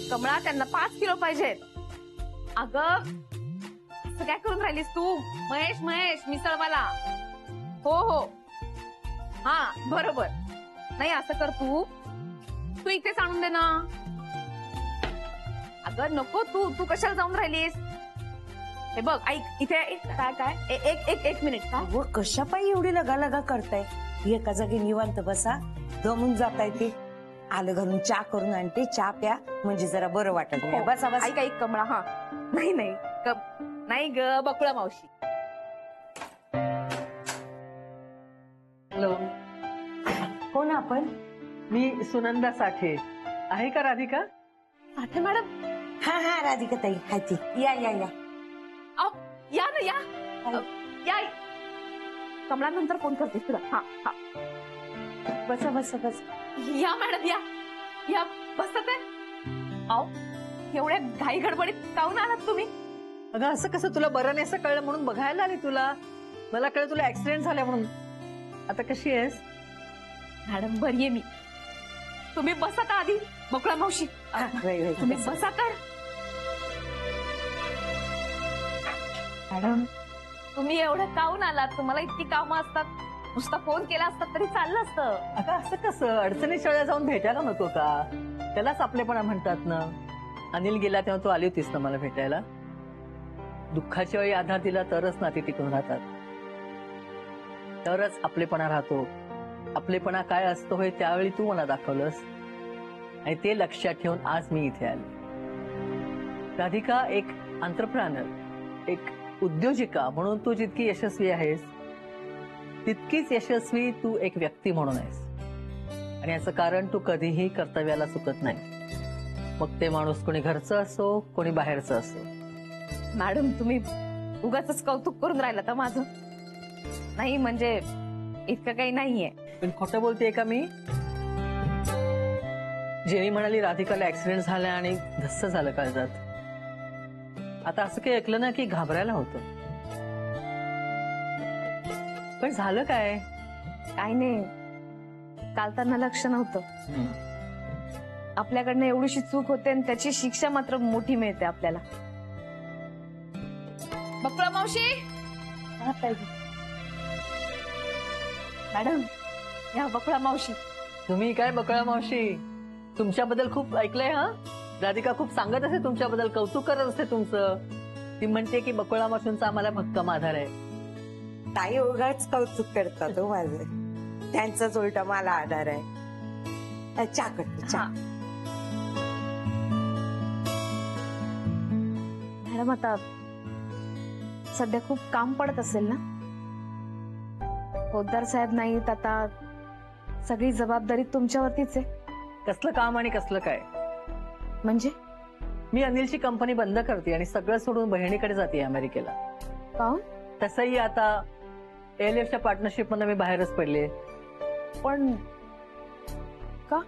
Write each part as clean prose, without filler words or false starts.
कमळा त्यांना 5 किलो पाहिजेत. अगं असं काय करून राहिलीस तू? महेश महेश मिसळवाला. हो हो हा बरोबर. नाही असं कर तू इथेच आणून दे ना. अगं नको तू कशाला जाऊन राहिलीस? हे बघ ऐक इथे काय काय एक मिनिट का? अगं कशा पायी एवढी लगा करताय? एका जागी निवांत बसा, दमून जाताय ते. आलं घालून चहा करून आणते, चहा प्या म्हणजे जरा बरं वाटत. बसा बसा. ऐक कमळा. हा नाही ग बकुळा मावशी. हॅलो, कोण आपण? मी सुनंदा साठे. आहे का राधिका? साठे मॅडम? हा राधिका ताई हाय ती. या या या या ना या. कमळा नंतर फोन करते तुला. हा बसा बसा बसा. या मॅडम या बसत आहे. आओ एवढ्या घाई गडबडीत काहून आलात तुम्ही? अगं असं कसं, तुला बरं नाही असं कळलं म्हणून बघायला आली तुला. मला कळलं तुला ऍक्सिडेंट झाला म्हणून. आता कशी आहेस? मॅडम बरी आहे मी. तुम्ही बसा तर आधी. बकुळा मावशी तुम्ही बसा तर. मॅडम तुम्ही एवढं काहून आलात? तुम्हाला इतकी कामं असतात. नुसता फोन केला असतात तरी चाललं असतं. अगं असं कसं, अडचणीच्या वेळेला जाऊन भेटायला नको का? त्यालाच आपलेपणा म्हणतात ना. अनिल गेला तेव्हा तू आली होतीस ना मला भेटायला. दुःखाच्या वेळी आधार दिला तरच नाती टिकून राहतात, तरच आपलेपणा राहतो. आपलेपणा काय असतो हे त्यावेळी तू मला दाखवलंस आणि ते लक्षात ठेवून आज मी इथे आले. राधिका, एक एंटरप्रेन्योर, एक उद्योजिका म्हणून तू जितकी यशस्वी आहेस तितकीच यशस्वी तू एक व्यक्ती म्हणून आहेस. आणि याचं कारण तू कधीही कर्तव्याला चुकत नाही. मग ते माणूस कोणी घरचं असो कोणी बाहेरचं असो. मॅडम तुम्ही उगाच कौतुक करून राहिला तर माझं. नाही म्हणजे इतकं काही नाहीये. पण खोटं बोलतेय का मी? जेनी म्हणाली राधिकाला ऍक्सिडेंट झाला आणि धस्स झालं काळजात. आता असं काही ऐकलं ना की घाबरायला होतं. पण झालं काय? काही नाही, काल त्यांना लक्ष नव्हतं. आपल्याकडनं एवढीशी चूक होते आणि त्याची शिक्षा मात्र मोठी मिळते आपल्याला. बकुळा मावशी. मॅडम या बकुळा मावशी. तुम्ही काय बकुळा मावशी, तुमच्याबद्दल खूप ऐकलंय. हा राधिका खूप सांगत असते तुमच्याबद्दल, कौतुक करत असते तुमचं. ती म्हणते की बकुळा मावशींचा आम्हाला भक्कम आधार आहे. ताई उगाच कौतुक करतात हो माझं. त्यांचाच उलटा मला आधार आहे. चहा करते चहा. मॅडम आता सध्या खूप काम पडत असेल ना? पोद्दार साहेब नाहीत आता, सगळी जबाबदारी तुमच्यावरतीच आहे. कसलं काम आणि कसलं काय? म्हणजे मी अनिलची कंपनी बंद करते आणि सगळं सोडून बहिणीकडे जाते अमेरिकेला. काहून? तसंही आता ALFच्या पार्टनरशिप मध्ये मी बाहेरच पडले. पण का?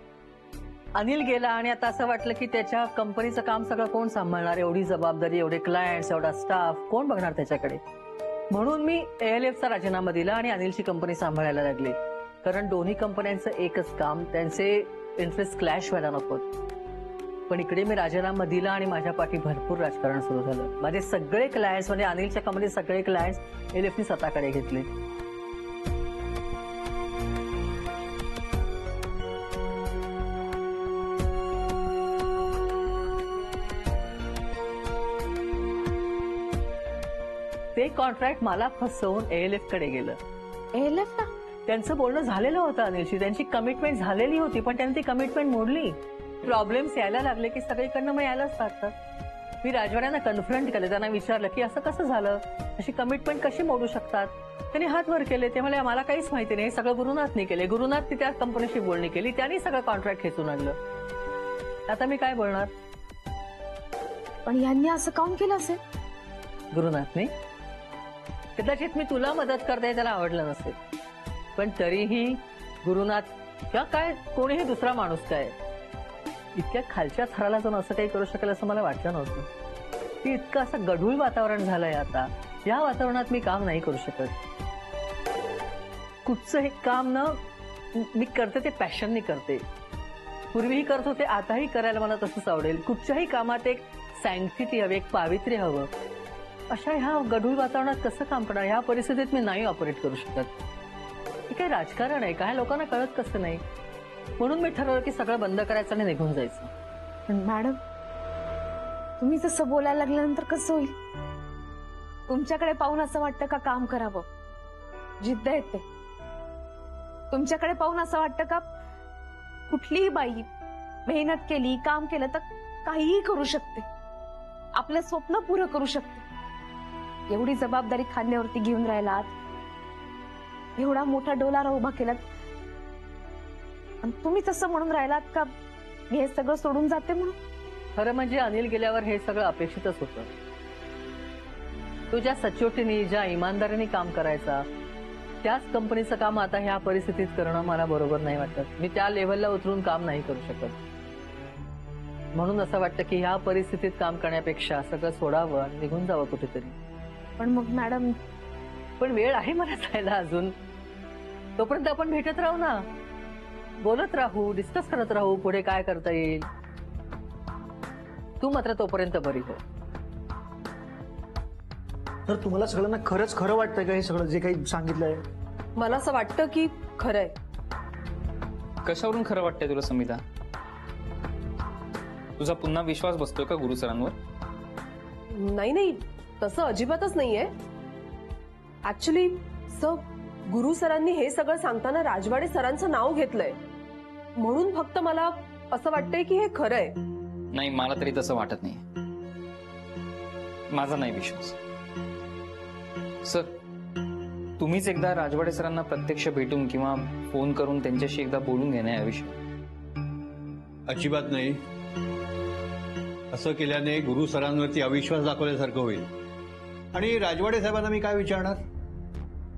अनिल गेला आणि आता असं वाटलं की त्याच्या कंपनीचं काम सगळं कोण सांभाळणार? एवढी जबाबदारी, एवढे क्लायंट्स, एवढा स्टाफ कोण बघणार त्याच्याकडे? म्हणून मी ALFचा राजीनामा दिला आणि अनिलची कंपनी सांभाळायला लागली. कारण दोन्ही कंपन्यांचं एकच काम, त्यांचे इंटरेस्ट क्लॅश व्हायला नको. पण इकडे मी राजीनामा दिला आणि माझ्या पाठी भरपूर राजकारण सुरू झालं. माझे सगळे क्लायंट्स म्हणजे अनिलच्या कंपनीचे सगळे क्लायंट्स ALFने स्वतःकडे घेतले. ते कॉन्ट्रॅक्ट मला फसवून ALF कडे गेलं. ALF ना? त्यांचं बोलणं झालेलं होतं अनिलशी, त्यांची कमिटमेंट झालेली होती, पण त्यांनी ती कमिटमेंट मोडली. प्रॉब्लेम्स यायला लागले की सगळीकडनं मग यायलाच लागतात. मी राजवाड्यांना कन्फ्रंट केलं, त्यांना विचारलं की असं कसं झालं, अशी कमिटमेंट कशी मोडू शकतात? त्यांनी हात वर केले. ते म्हणाले आम्हाला काहीच माहिती नाही, सगळं गुरुनाथने केले. गुरुनाथने त्या कंपनीशी बोलणी केली, त्यांनी सगळं कॉन्ट्रॅक्ट खेचून आणलं. आता मी काय बोलणार? पण यांनी असं काऊन केलं असेल? गुरुनाथने कदाचित मी तुला मदत करते त्याला आवडलं नसेल, पण तरीही गुरुनाथ किंवा काय कोणीही दुसरा माणूस काय इतक्या खालच्या थराला जाऊन असं काही करू शकेल असं मला वाटलं नव्हतं. की इतकं असं गढूळ वातावरण झालंय आता. या वातावरणात मी काम नाही करू शकत. कुठचं हे काम ना मी करते ते पॅशननी करते. पूर्वीही करत होते, आताही करायला मला तसंच आवडेल. कुठच्याही कामात एक सँक्टिटी हवी, एक पावित्र्य हवं. अशा ह्या गढूळ वातावरणात कसं काम करणार? ह्या परिस्थितीत मी नाही ऑपरेट करू शकत. हे काय राजकारण आहे, काय लोकांना कळत कसं नाही. म्हणून मी ठरवलं की सगळं बंद करायचं आणि निघून जायचं. पण मॅडम, तुम्ही तसं बोलायला लागल्यानंतर कसं होईल? तुमच्याकडे पाहून असं वाटतं का काम करावं? जिद्द येते. तुमच्याकडे पाहून असं वाटतं का कुठलीही बाई मेहनत केली, काम केलं तर काहीही करू शकते, आपलं स्वप्न पुरं करू शकते. एवढी जबाबदारी खांद्यावरती घेऊन राहिलात, एवढा मोठा डोलारा उभा केलात, आणि तुम्ही तसं म्हणून राहिलात का मी हे सगळं सोडून जाते म्हणून? खरं म्हणजे अनिल गेल्यावर हे सगळं अपेक्षितच होतं. तो ज्या सचोटीने, ज्या इमानदारीने काम करायचा, त्याच कंपनीचं काम आता ह्या परिस्थितीत करणं मला बरोबर नाही वाटत. मी त्या लेव्हलला उतरून काम नाही करू शकत. म्हणून असं वाटतं की ह्या परिस्थितीत काम करण्यापेक्षा सगळं सोडावं आणि निघून जावं कुठेतरी. पण मग मॅडम, पण वेळ आहे मला जायला अजून. तोपर्यंत आपण भेटत राहू ना, बोलत राहू, डिस्कस करत राहू पुढे काय करता येईल. तू मात्र तोपर्यंत बरी हो. तर तुम्हाला सगळ्यांना खरंच खरं वाटतंय का हे सगळं जे काही सांगितलंय? मला असं वाटतं की खरंय. कशावरून खरं वाटतंय तुला समिता? तुझा पुन्हा विश्वास बसतोय का गुरु सरांवर? नाही नाही, तसं अजिबातच नाहीये. ऍक्च्युली गुरु सरांनी हे सगळं सांगताना राजवाडे सरांचं नाव घेतलंय, म्हणून फक्त मला असं वाटतंय की हे खरंय. नाही, मला तरी तसं वाटत नाही. माझा नाही विश्वास. सर, तुम्हीच एकदा राजवाडे सरांना प्रत्यक्ष भेटून किंवा फोन करून त्यांच्याशी एकदा बोलून घेणं याविषयी. अजिबात नाही. असं केल्याने गुरु सरांवरती अविश्वास दाखवल्यासारखं होईल. आणि राजवाडे साहेबांना मी काय विचारणार?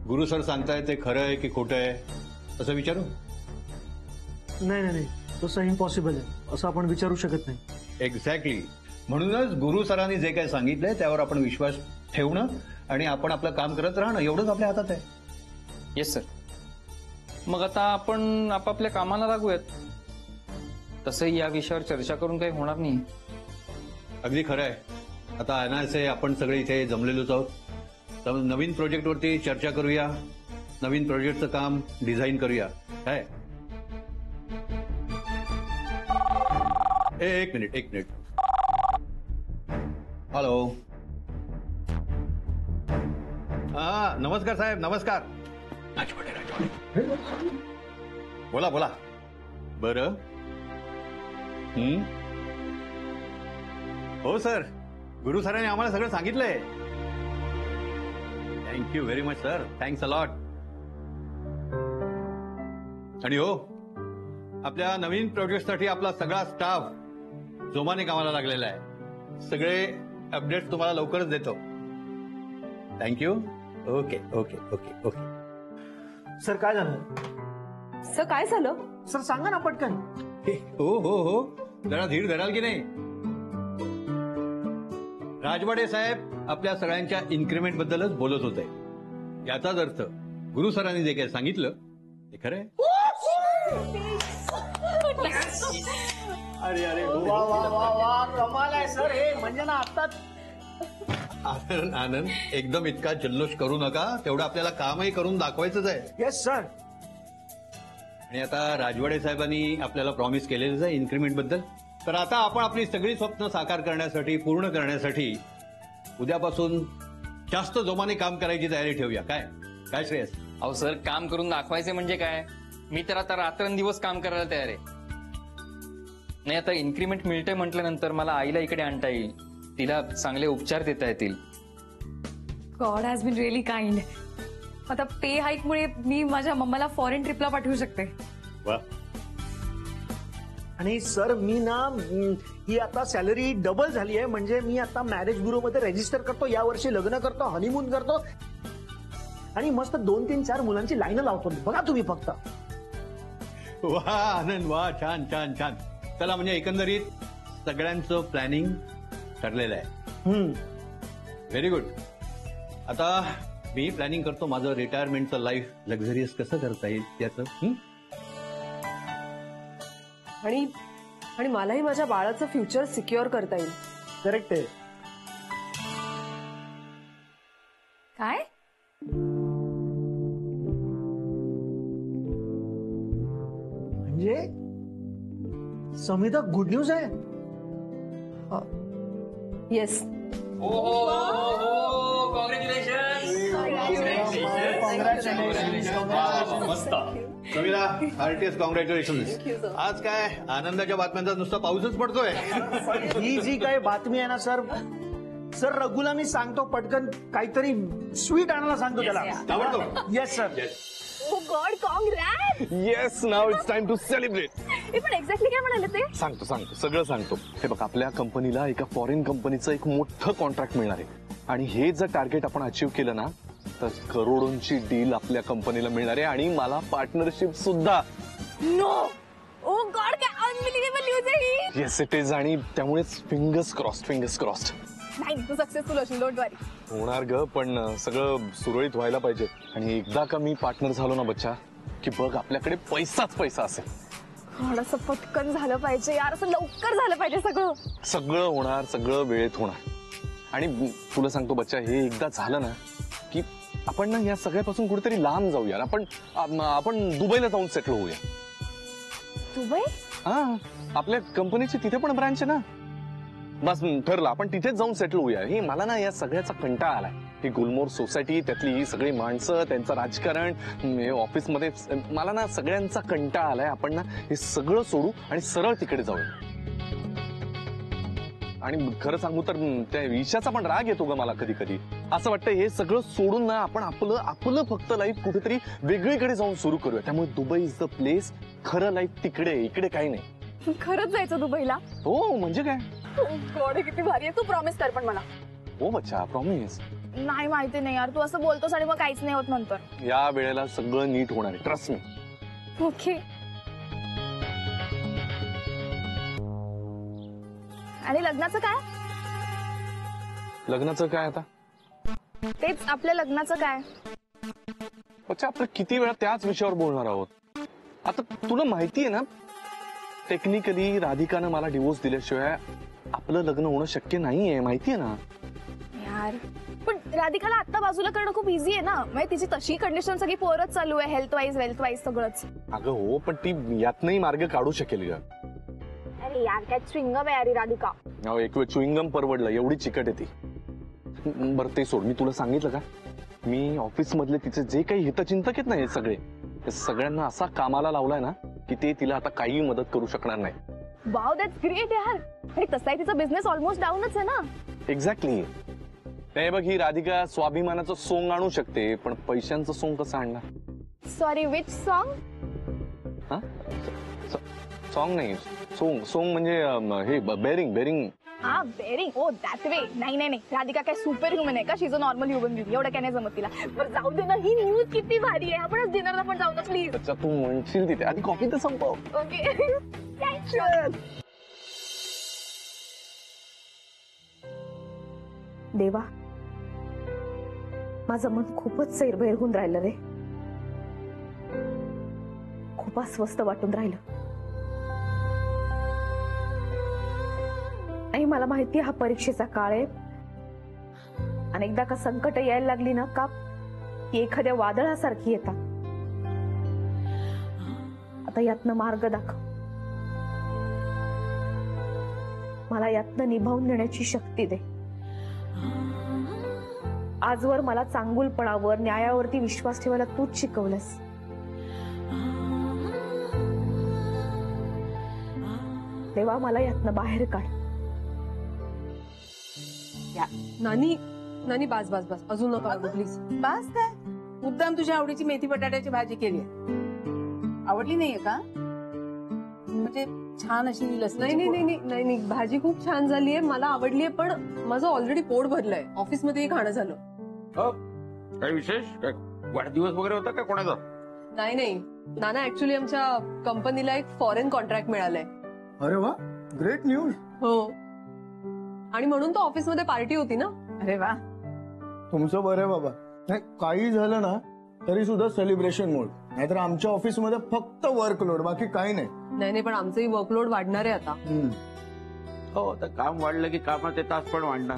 गुरु सर सांगताय ते खरं आहे की खोटं आहे असं विचारू? नाही नाही नाही, तसं इम्पॉसिबल आहे. असं आपण विचारू शकत नाही. एक्झॅक्टली. म्हणूनच गुरु सरांनी जे काही सांगितलंय त्यावर आपण विश्वास ठेवणं आणि आपण आपलं काम करत राहणं एवढंच आपल्या हातात आहे. Yes sir. मग आता आपण आपापल्या कामाला लागूयात. तसंही या विषयावर चर्चा करून काही होणार नाही. अगदी खरं आहे. आता NISA आपण सगळे इथे जमलेलोच आहोत. तर नवीन प्रोजेक्टवरती चर्चा करूया, नवीन प्रोजेक्टचं काम डिझाईन करूया. काय? एक मिनिट. हॅलो. हा, नमस्कार साहेब, नमस्कार. राजवाडे. बोला. बरं. हो सर, गुरु सरांनी आम्हाला सगळं सांगितलंय. Thank you very much sir, thanks a lot. आणि हो, आपल्या नवीन प्रोजेक्टसाठी आपला सगळा स्टाफ जोमाने कामाला लागलेला आहे. सगळे अपडेट्स तुम्हाला लवकरच देतो. थँक्यू. ओके. सर काय झालं? सर काय झालं? सर सांगा ना पटकन. हो, जरा धीर धराल की नाही? राजवाडे साहेब आपल्या सगळ्यांच्या इन्क्रीमेंट बद्दलच बोलत होते. याचाच अर्थ गुरु सरांनी जे काही सांगितलं ते खरं आहे. अरे वा कमाल आहे सर हे. म्हणजे ना आता आनंद, एकदम इतका जल्लोष करू नका. तेवढं आपल्याला कामही करून दाखवायचंच आहे. Yes sir. आणि आता राजवाडे साहेबांनी आपल्याला प्रॉमिस केलेलंच आहे इन्क्रीमेंट बद्दल. तर आता आपण आपली सगळी स्वप्न साकार करण्यासाठी, पूर्ण करण्यासाठी उद्यापासून जास्त जोमाने काम करायची तयारी ठेवूया. काय श्रेयस? अहो सर, काम करून दाखवायचे म्हणजे काय? मी तर आता रात्रंदिवस काम करायला तयार आहे. नाही, आता इन्क्रीमेंट मिळते म्हटल्यानंतर मला आईला इकडे आणता येईल, तिला चांगले उपचार देता येतील. God has been really kind. आता पे हाईकमुळे मी माझ्या मम्माला फॉरेन ट्रिपला पाठवू शकते. वा. आणि सर मी ना ही आता सॅलरी डबल झाली आहे. म्हणजे मी आता मॅरेज ब्युरो मध्ये रजिस्टर करतो, या वर्षी लग्न करतो, हनीमून करतो आणि मस्त 2, 3, 4 मुलांची लाईन लावतो. बघा तुम्ही फक्त. वा आनंद, वा. छान. चला, म्हणजे एकंदरीत सगळ्यांचं प्लॅनिंग ठरलेलं आहे. Very good. आता मी प्लॅनिंग करतो माझं रिटायरमेंटचं लाईफ लक्झरियस कसं करता येईल त्याचं. आणि आणि मलाही माझ्या बाळाचं फ्युचर सिक्युअर करता येईल. करेक्ट आहे. काय? म्हणजे समिता गुड न्यूज आहे. येस. Samira, RTS congratulation. आज काय आनंदाच्या बातम्यांचा नुसता पाऊसच पडतोय. ही जी काही बातमी आहे ना सर, सर रघुला मी सांगतो पटकन काहीतरी स्वीट आणायला सांगतो त्याला. ताबडतोब. Yes sir. Oh god, congrats. Yes, now it's time to celebrate. पण एक्झॅक्टली काय म्हणाले ते? सांगतो सगळं सांगतो. हे बघ, आपल्या कंपनीला एका फॉरेन कंपनीचं एक मोठं कॉन्ट्रॅक्ट मिळणार आहे आणि हे जर टार्गेट आपण अचीव्ह केलं ना तर करोडोंची डील आपल्या कंपनीला मिळणार आहे आणि मला पार्टनरशिप सुद्धा. नो. ओ गॉड, काय अनबिलिव्हेबल न्यूज आहे ही. Yes it is. आणि त्यामुळेच फिंगर्स क्रॉस्ड. नाही, तू सक्सेसफुल होशील, डोंट वरी. होणार ग, पण सगळं सुरळीत व्हायला पाहिजे. आणि एकदा का मी पार्टनर झालो ना बच्चा, की बघ आपल्याकडे पैसाच पैसा असेल. थोडंसं पटकन झालं पाहिजे यार, असं लवकर झालं पाहिजे सगळं. सगळं होणार, सगळं वेळेत होणार. आणि तुला सांगतो बच्चा, हे एकदा झालं ना की आपण ना या सगळ्यापासून कुठेतरी लांब जाऊया. आपण दुबईला जाऊन सेटल होऊया. दुबई? हा, आपल्या कंपनीची तिथे पण ब्रांच आहे ना. बस ठरलं, आपण तिथेच जाऊन सेटल होऊया. हे मला ना या सगळ्याचा कंटाळा आलाय. ही गुलमोहर सोसायटी, त्यातली ही सगळी माणसं, त्यांचं राजकारण, ऑफिसमध्ये मला ना सगळ्यांचा कंटाळा आलाय. आपण ना हे सगळं सोडू आणि सरळ तिकडे जाऊया. आणि खरं सांगू तर त्या ईशाचा पण राग येतो ग मला कधी कधी. असं वाटतं हे सगळं सोडून ना आपण आपलं फक्त लाईफ कुठेतरी वेगळीकडे जाऊन सुरू करूया. त्यामुळे दुबई इज द प्लेस. खरं लाईफ तिकडे, इकडे काही नाही. खरंच जायचं दुबईला? हो, म्हणजे काय. ओ गॉड, किती भारी आहे. तू प्रॉमिस कर पण मला. हो बच्चा, प्रॉमिस. नाही, माहिती नाही यार, तू असं बोलतोस आणि मग काहीच नाही होत नंतर. या वेळेला सगळं नीट होणार आहे, ट्रस्ट मी. ओके. आणि लग्नाचं काय? लग्नाचं काय आता? तेच, आपल्या लग्नाचं काय? बच्चा, आपण किती वेळा त्याच विषयावर बोलणार आहोत. आता तुला माहितीये ना, टेक्निकली राधिकानं मला डिवोर्स दिल्याशिवाय आपलं लग्न होणं शक्य नाहीये, माहितीये ना. यार, पण राधिकाला आता बाजूला करणं खूप इझी आहे ना. म्हणजे तिची तशी कंडिशन सगळी पोरच चालू आहे, हेल्थ वाईज वेल्थ वाईज सगळंच. अगं हो, पण ती यातनही मार्ग काढू शकेल ग. अरे यार, काय च्युइंगम आहे यार राधिका. एक वेळ च्युइंगम परवडलं, एवढी चिकट आहे ती. बरं ते सोड, मी तुला सांगितलं का, मी ऑफिस मधले तिचे जे काही हितचिंतक आहेत ना, हे सगळे, ते सगळ्यांना असा कामाला लावलाय ना की ते तिला आता काही मदत करू शकणार नाही. वाव, दॅट्स ग्रेट यार. आणि तसाही तिचा बिझनेस ऑलमोस्ट डाऊनच आहे ना. एक्झॅक्टली. नाही बघ, ही राधिका स्वाभिमानाचं सोंग आणू शकते, पण पैशांचं सोंग कसं आणणार? Sorry, which song? हा, सॉन्ग नाही, सोंग म्हणजे हे बेरिंग. हा, बेरिंग. O that way. नाही, राधिका काय सुपर ह्युमन आहे का? She is a normal human being. एवढं काय नाही जमत तिला. बरं जाऊ दे ना, ही न्यूज किती भारी आहे. आपणच डिनरला पण जाऊ ना प्लीज. अच्छा, तू म्हणशील तिथे, आधी कॉफी तर संपव. ओके. देवा, माझं मन खूपच सैरभैर होऊन राहिलं रे. खूप अस्वस्थ वाटून राहिलं. नाही, मला माहिती हा परीक्षेचा काळ आहे. अनेकदा का संकट यायला लागली ना का ती एखाद्या वादळासारखी येतात. आता यातनं मार्ग दाखव. मला यातनं निभावून नेण्याची शक्ती दे. आजवर मला चांगुलपणावर, न्यायावरती विश्वास ठेवायला तूच शिकवलंस. देवा, मला यातनं बाहेर काढ. नानी बास अजून नका प्लीज. बास काय? मुद्दाम तुझ्या आवडीची मेथी बटाट्याची भाजी केली. आवडली नाहीये का? म्हणजे छान अशी लसणाची. नाही, भाजी खूप छान झालीये, मला आवडलीये, पण माझं ऑलरेडी पोट भरलंय. ऑफिसमध्येही खाणं झालं. काही विशेष? काय वाढदिवस वगैरे होता का कोणाचा? नाही, नाना, ऍक्च्युली आमच्या कंपनीला एक फॉरेन कॉन्ट्रॅक्ट मिळालंय. अरे वा, ग्रेट न्यूज. हो, आणि म्हणून तो ऑफिसमध्ये पार्टी होती ना. अरे वा, तुमचं बरं आहे बाबा. नाही, काही झालं ना तरी सुद्धा सेलिब्रेशन मोड. नाहीतर आमच्या ऑफिसमध्ये फक्त वर्कलोड, बाकी काही नाही. नाही पण आमचंही वर्कलोड वाढणार आहे आता. हो, तर काम वाढलं की कामाचे तास पण वाढणार.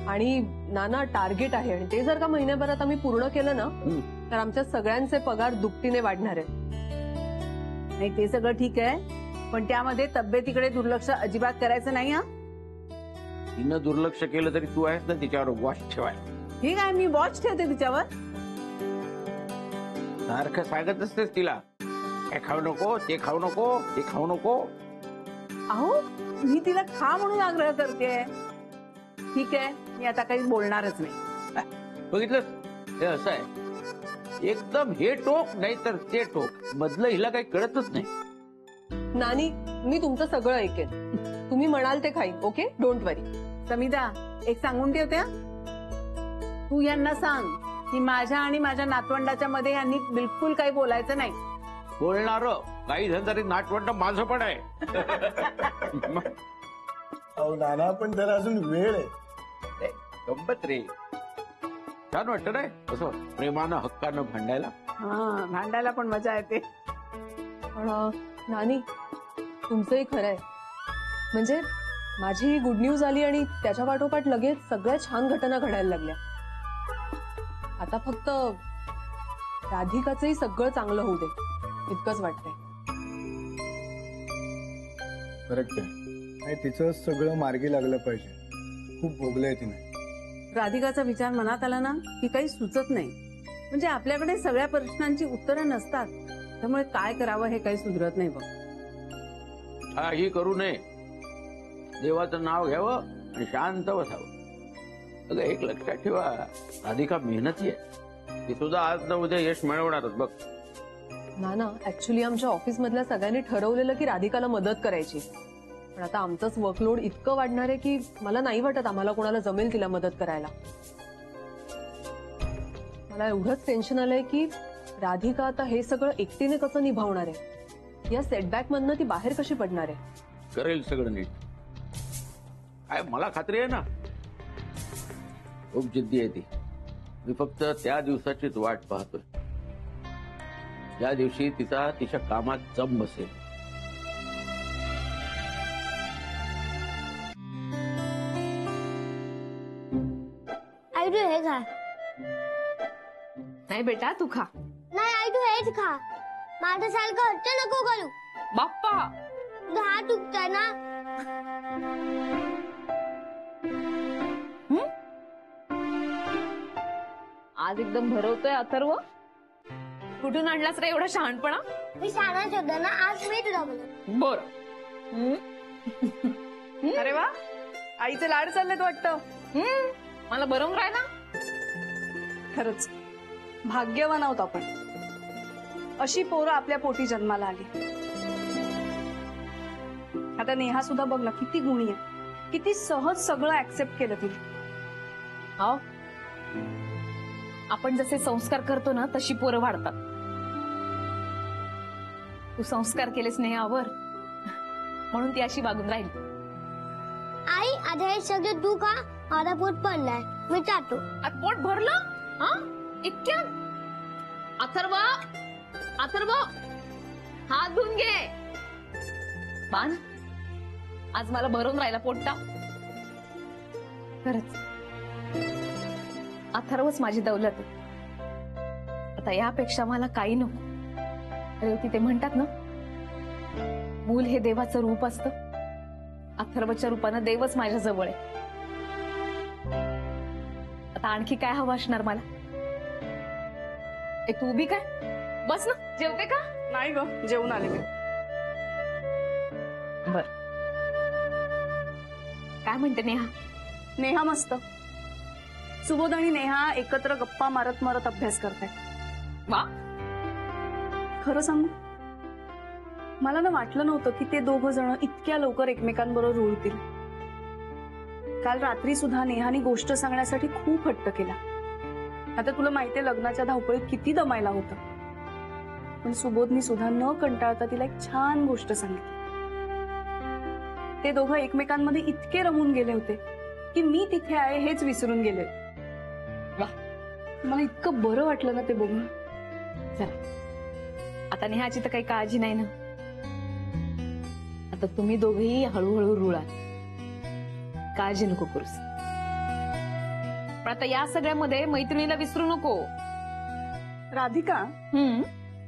आणि नाना टार्गेट आहे आणि ते जर का महिन्याभरात आम्ही पूर्ण केलं ना तर आमच्या सगळ्यांचे पगार दुपटीने वाढणार आहेत. नाही ते सगळं ठीक आहे, पण त्यामध्ये तब्येतीकडे दुर्लक्ष अजिबात करायचं नाही. हा, तिनं दुर्लक्ष केलं तरी तू आहेस ना तिच्यावर वॉच ठेवाय. ठीक आहे, मी वॉच ठेवते तिच्यावर. सारखं सांगत असतेस तिला, हे खाऊ नको, ते खाऊ नको, ते खाऊ नको. अहो, मी तिला खा म्हणून आग्रह करते. ठीक आहे, मी आता काही बोलणारच नाही. बघितलंस, हे असं आहे, एकदम हे टोक नाही तर ते टोक, मधलं हिला काही कळतच नाही. नानी, मी तुमचं सगळं ऐकेन. तुम्ही म्हणाल ते खाईन. ओके, डोंट वरी. समिधा, एक सांगून ठेवते हा. तू यांना सांग की माझ्या आणि माझ्या नातवंडाच्या मध्ये यांनी बिलकुल काही बोलायचं नाही. बोलणार काही झालं तरी नाटवंड माझं पण आहे. अहो नाना, पण त्याला अजून वेळ आहे. गंमत रे, छान वाटतं नाही असं प्रेमानं हक्कानं भांडायला. हा, भांडायला पण मजा येते. पण नानी, तुमचंही खरं आहे. म्हणजे माझी गुड न्यूज आली आणि त्याच्या पाठोपाठ लगेच सगळ्या छान घटना घडायला लागल्या. आता फक्त राधिकाचंही सगळं चांगलं होऊ दे इतकंच वाटतंय. करेक्ट आहे. नाही, तिचं सगळं मार्गी लागलं पाहिजे. खूप भोगलंय तिने. राधिकाचा विचार मनात आला ना की काही सुचत नाही. म्हणजे आपल्याकडे सगळ्या प्रश्नांची उत्तरं नसतात, त्यामुळे काय करावं हे काही सुधरत नाही बघ. काही करू नये, देवाचं नाव घ्यावं आणि शांत बसावं. अगं एक लक्षात ठेवा, राधिका मेहनती आहे. ती सुद्धा आज ना उद्या यश मिळवणारच बघ. ना ऍक्च्युली आमच्या ऑफिस मधल्या सगळ्यांनी ठरवलेलं की राधिकाला मदत करायची. पण आता आमचंच वर्कलोड इतकं वाढणार आहे की मला नाही वाटत आम्हाला कोणाला जमेल तिला मदत करायला. मला एवढंच टेन्शन आलंय की राधिका आता हे सगळं एकटीने कसं निभावणार आहे. या सेटबॅक मधनं ती बाहेर कशी पडणार आहे. करेल सगळं नीट. काय मला खात्री आहे ना, खूप जिद्दी आहे ती. मी फक्त त्या दिवसाचीच वाट पाहतोय, ज्या दिवशी तिच्या कामात जम बसेल. आयडू हे खा. नाही बेटा, तू खा. नाही आयडू हेच खा. माझं सारखं हट्ट नको करू. बाप्पा, तुझा हात दुखतोय ना. आज एकदम भरवतोय अथर्व. कुठून आणलास रे एवढा शहाणपणा. मी शाळेत होते ना, आज मी तुला बोलतो. बर. अरे वा, आईचे लाड चाललेत वाटतं. मला बरवून राहिला. खरंच भाग्यवान आहोत आपण. अशी पोरं आपल्या पोटी जन्माला आली. आता नेहा सुद्धा बघ ना, किती गुणी आहे. किती सहज सगळं ऍक्सेप्ट केलं तिने. हो, आपण जसे संस्कार करतो ना तशी पोरं वाढतात. तू संस्कार केले स्नेहावर, म्हणून ती अशी वागून राहील. आई, आता हे सगळं तू खा. माझा पोट पडलाय, मी जातो. आज पोट भरलं इतक्यात. अथर्व, अथर्व, हात धुवून घे. बाण, आज मला भरून राहिला पोट्टा. खरंच अथर्वच माझी दौलत आहे. आता यापेक्षा मला काही नको. रेवती ते म्हणतात ना, मूल हे देवाचं रूप असतं. अथर्वच्या रूपानं देवच माझ्या जवळ आहे. आता आणखी काय हवं असणार मला. तू उभी काय, बस ना. जेवते का. नाही ग, जेवून आले मी. बर, काय म्हणते नेहा. नेहा मस्त. सुबोध आणि नेहा एकत्र गप्पा मारत मारत अभ्यास करताय. वा, खरं सांगू, मला ना वाटलं नव्हतं की ते दोघं जण इतक्या लवकर एकमेकांबरोबर रुळतील. काल रात्री सुद्धा नेहानी गोष्ट सांगण्यासाठी खूप हट्ट केला. आता तुला माहितीये लग्नाच्या धावपळीत किती दमायला होतं. पण सुबोधनी सुद्धा न कंटाळता तिला एक छान गोष्ट सांगितली. ते दोघं एकमेकांमध्ये इतके रमून गेले होते की मी तिथे आहे हेच विसरून गेले. मला इतकं बरं वाटलं ना ते बघून. आता नेहाची तर काही काळजी नाही ना. आता तुम्ही दोघेही हळूहळू रुळा, काळजी नको करूस. पण आता या सगळ्यामध्ये मैत्रिणीला विसरू नको. राधिका,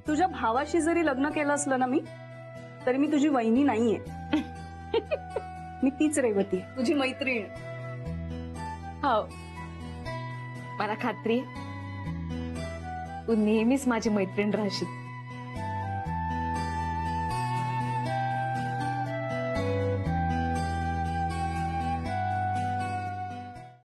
तुझ्या भावाशी जरी लग्न केलं असलं ना मी, तरी मी तुझी वहिनी नाहीये. मी तीच रेवती, तुझी मैत्रीण. हो, मला खात्री आहे, तू नेहमीच माझी मैत्रीण राहशील.